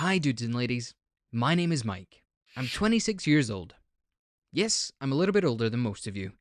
Hi, dudes and ladies. My name is Mike. I'm 26 years old. Yes, I'm a little bit older than most of you,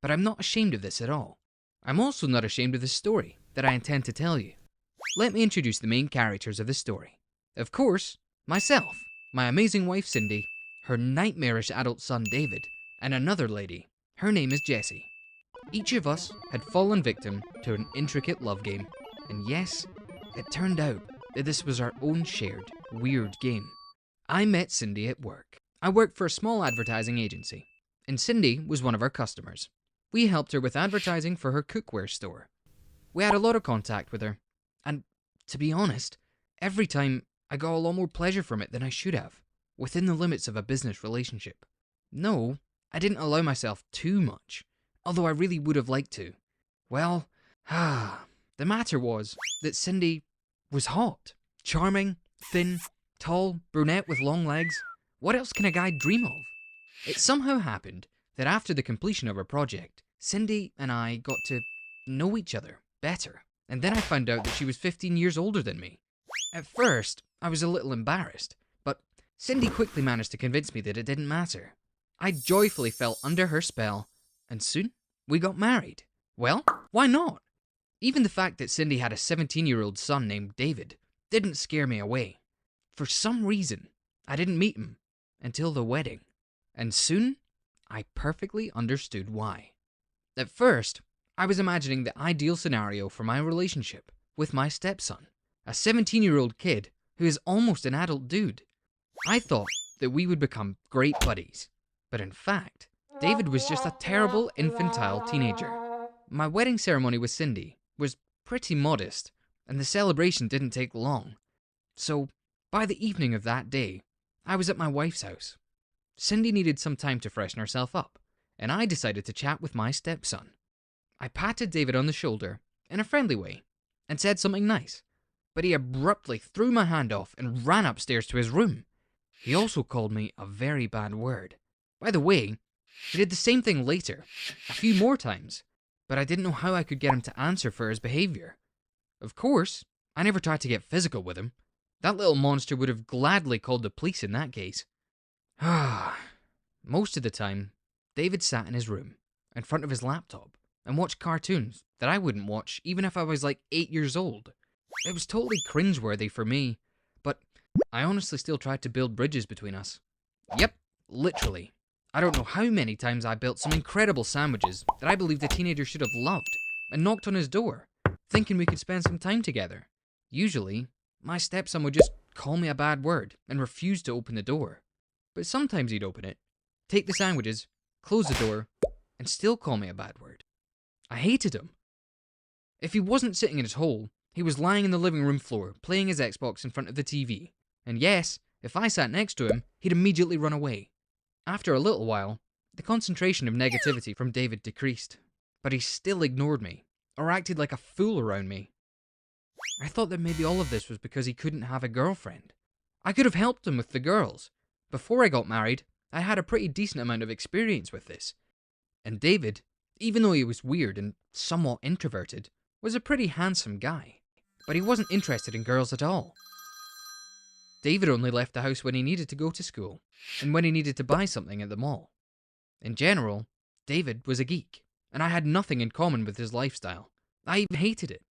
but I'm not ashamed of this at all. I'm also not ashamed of the story that I intend to tell you. Let me introduce the main characters of the story. Of course, myself, my amazing wife Cindy, her nightmarish adult son David, and another lady. Her name is Jessie. Each of us had fallen victim to an intricate love game, and yes, it turned out that this was our own shared, weird game. I met Cindy at work. I worked for a small advertising agency, and Cindy was one of our customers. We helped her with advertising for her cookware store. We had a lot of contact with her, and to be honest, every time I got a lot more pleasure from it than I should have, within the limits of a business relationship. No, I didn't allow myself too much, although I really would have liked to. Well, the matter was that Cindy was hot, charming, thin, tall, brunette with long legs. What else can a guy dream of? It somehow happened that after the completion of our project, Cindy and I got to know each other better, and then I found out that she was 15 years older than me. At first, I was a little embarrassed, but Cindy quickly managed to convince me that it didn't matter. I joyfully fell under her spell, and soon we got married. Well, why not? Even the fact that Cindy had a 17-year-old son named David didn't scare me away. For some reason, I didn't meet him until the wedding, and soon I perfectly understood why. At first, I was imagining the ideal scenario for my relationship with my stepson, a 17-year-old kid who is almost an adult dude. I thought that we would become great buddies, but in fact, David was just a terrible infantile teenager. My wedding ceremony with Cindy was pretty modest, and the celebration didn't take long. So, by the evening of that day, I was at my wife's house. Cindy needed some time to freshen herself up, and I decided to chat with my stepson. I patted David on the shoulder in a friendly way and said something nice, but he abruptly threw my hand off and ran upstairs to his room. He also called me a very bad word. By the way, he did the same thing later, a few more times, but I didn't know how I could get him to answer for his behavior. Of course, I never tried to get physical with him. That little monster would have gladly called the police in that case. Most of the time, David sat in his room, in front of his laptop, and watched cartoons that I wouldn't watch even if I was like 8 years old. It was totally cringeworthy for me, but I honestly still tried to build bridges between us. Yep, literally. I don't know how many times I built some incredible sandwiches that I believed a teenager should have loved, and knocked on his door, thinking we could spend some time together. Usually, my stepson would just call me a bad word and refuse to open the door. But sometimes he'd open it, take the sandwiches, close the door, and still call me a bad word. I hated him. If he wasn't sitting in his hole, he was lying in the living room floor, playing his Xbox in front of the TV. And yes, if I sat next to him, he'd immediately run away. After a little while, the concentration of negativity from David decreased, but he still ignored me, or acted like a fool around me. I thought that maybe all of this was because he couldn't have a girlfriend. I could have helped him with the girls. Before I got married, I had a pretty decent amount of experience with this. And David, even though he was weird and somewhat introverted, was a pretty handsome guy. But he wasn't interested in girls at all. David only left the house when he needed to go to school, and when he needed to buy something at the mall. In general, David was a geek, and I had nothing in common with his lifestyle. I even hated it.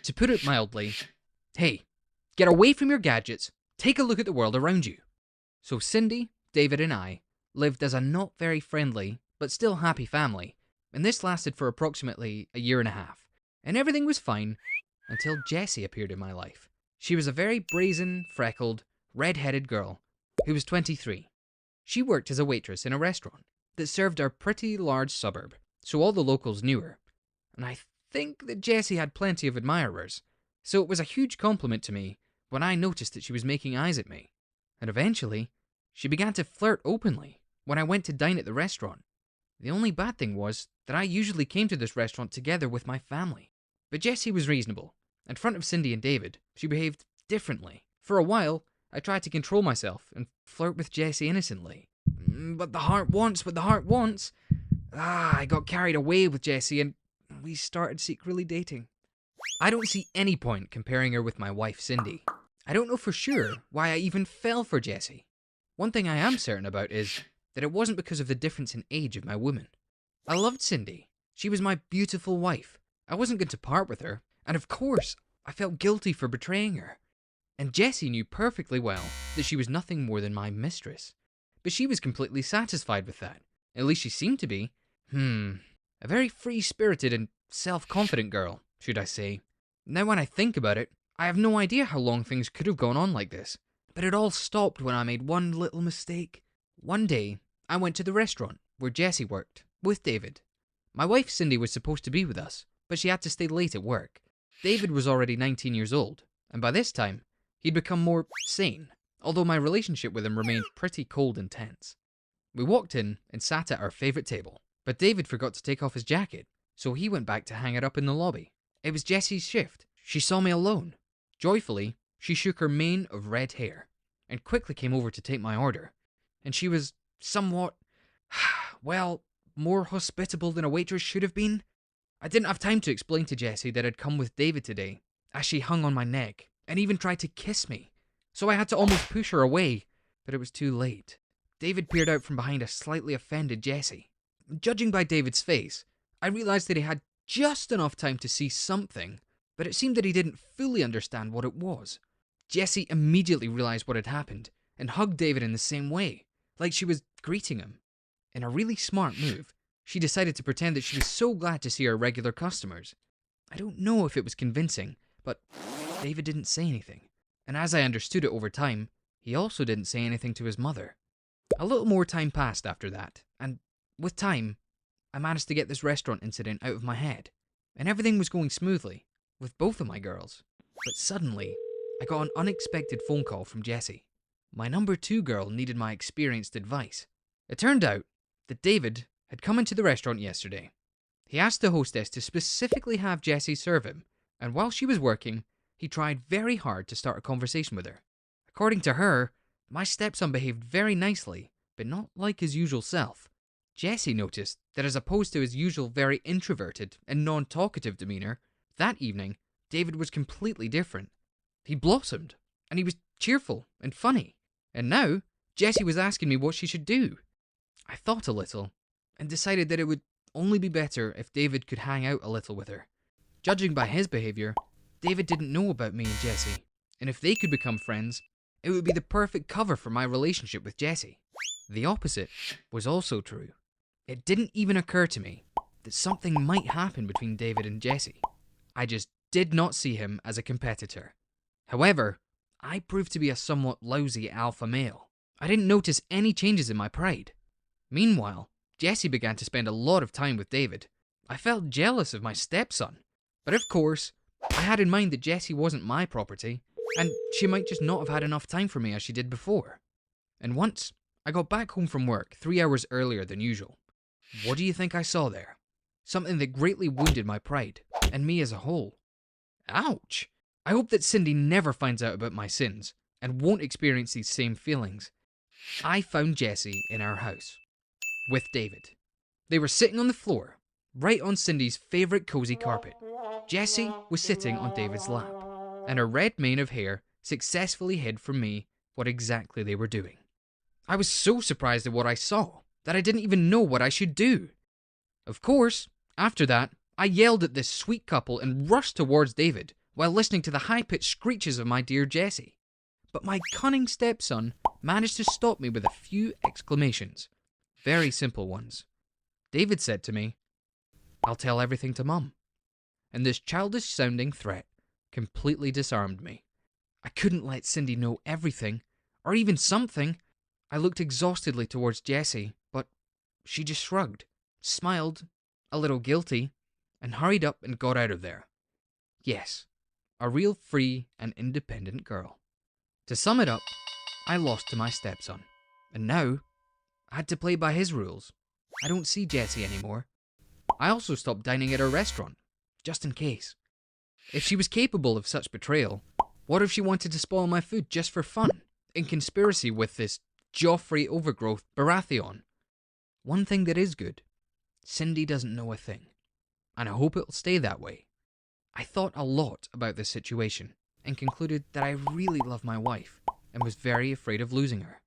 To put it mildly, hey, get away from your gadgets, take a look at the world around you. So Cindy, David, and I lived as a not very friendly, but still happy family, and this lasted for approximately a year and a half, and everything was fine until Jessie appeared in my life. She was a very brazen, freckled, red-headed girl who was 23. She worked as a waitress in a restaurant that served our pretty large suburb, so all the locals knew her. And I think that Jessie had plenty of admirers, so it was a huge compliment to me when I noticed that she was making eyes at me. And eventually, she began to flirt openly when I went to dine at the restaurant. The only bad thing was that I usually came to this restaurant together with my family. But Jessie was reasonable. In front of Cindy and David, she behaved differently. For a while, I tried to control myself and flirt with Jessie innocently. But the heart wants what the heart wants. I got carried away with Jessie and we started secretly dating. I don't see any point comparing her with my wife Cindy. I don't know for sure why I even fell for Jessie. One thing I am certain about is that it wasn't because of the difference in age of my woman. I loved Cindy. She was my beautiful wife. I wasn't going to part with her, and of course, I felt guilty for betraying her. And Jessie knew perfectly well that she was nothing more than my mistress. But she was completely satisfied with that. At least she seemed to be. A very free-spirited and self-confident girl, should I say. Now when I think about it, I have no idea how long things could have gone on like this. But it all stopped when I made one little mistake. One day, I went to the restaurant where Jessie worked, with David. My wife Cindy was supposed to be with us, but she had to stay late at work. David was already 19 years old, and by this time, he'd become more sane, although my relationship with him remained pretty cold and tense. We walked in and sat at our favourite table, but David forgot to take off his jacket, so he went back to hang it up in the lobby. It was Jessie's shift. She saw me alone. Joyfully, she shook her mane of red hair, and quickly came over to take my order. And she was somewhat, well, more hospitable than a waitress should have been. I didn't have time to explain to Jessie that I'd come with David today, as she hung on my neck, and even tried to kiss me. So I had to almost push her away, but it was too late. David peered out from behind a slightly offended Jessie. Judging by David's face, I realised that he had just enough time to see something, but it seemed that he didn't fully understand what it was. Jessie immediately realised what had happened, and hugged David in the same way, like she was greeting him. In a really smart move, she decided to pretend that she was so glad to see her regular customers. I don't know if it was convincing, but David didn't say anything, and as I understood it over time, he also didn't say anything to his mother. A little more time passed after that, and with time, I managed to get this restaurant incident out of my head, and everything was going smoothly, with both of my girls. But suddenly, I got an unexpected phone call from Jessie. My number 2 girl needed my experienced advice. It turned out that David had come into the restaurant yesterday. He asked the hostess to specifically have Jessie serve him, and while she was working, he tried very hard to start a conversation with her. According to her, my stepson behaved very nicely, but not like his usual self. Jessie noticed that as opposed to his usual very introverted and non-talkative demeanour, that evening, David was completely different. He blossomed, and he was cheerful and funny. And now, Jessie was asking me what she should do. I thought a little, and decided that it would only be better if David could hang out a little with her. Judging by his behaviour, David didn't know about me and Jessie, and if they could become friends, it would be the perfect cover for my relationship with Jessie. The opposite was also true. It didn't even occur to me that something might happen between David and Jessie. I just did not see him as a competitor. However, I proved to be a somewhat lousy alpha male. I didn't notice any changes in my pride. Meanwhile, Jessie began to spend a lot of time with David. I felt jealous of my stepson, but of course, I had in mind that Jessie wasn't my property, and she might just not have had enough time for me as she did before. And once, I got back home from work 3 hours earlier than usual. What do you think I saw there? Something that greatly wounded my pride, and me as a whole. Ouch! I hope that Cindy never finds out about my sins, and won't experience these same feelings. I found Jessie in our house, with David. They were sitting on the floor, right on Cindy's favourite cozy carpet. Jessie was sitting on David's lap, and her red mane of hair successfully hid from me what exactly they were doing. I was so surprised at what I saw that I didn't even know what I should do. Of course, after that, I yelled at this sweet couple and rushed towards David while listening to the high-pitched screeches of my dear Jessie. But my cunning stepson managed to stop me with a few exclamations. Very simple ones. David said to me, "I'll tell everything to Mum." And this childish-sounding threat completely disarmed me. I couldn't let Cindy know everything, or even something. I looked exhaustedly towards Jessie, but she just shrugged, smiled, a little guilty, and hurried up and got out of there. Yes, a real free and independent girl. To sum it up, I lost to my stepson, and now I had to play by his rules. I don't see Jessie anymore. I also stopped dining at her restaurant, just in case. If she was capable of such betrayal, what if she wanted to spoil my food just for fun, in conspiracy with this Joffrey overgrowth Baratheon? One thing that is good, Cindy doesn't know a thing, and I hope it'll stay that way. I thought a lot about this situation, and concluded that I really loved my wife and was very afraid of losing her.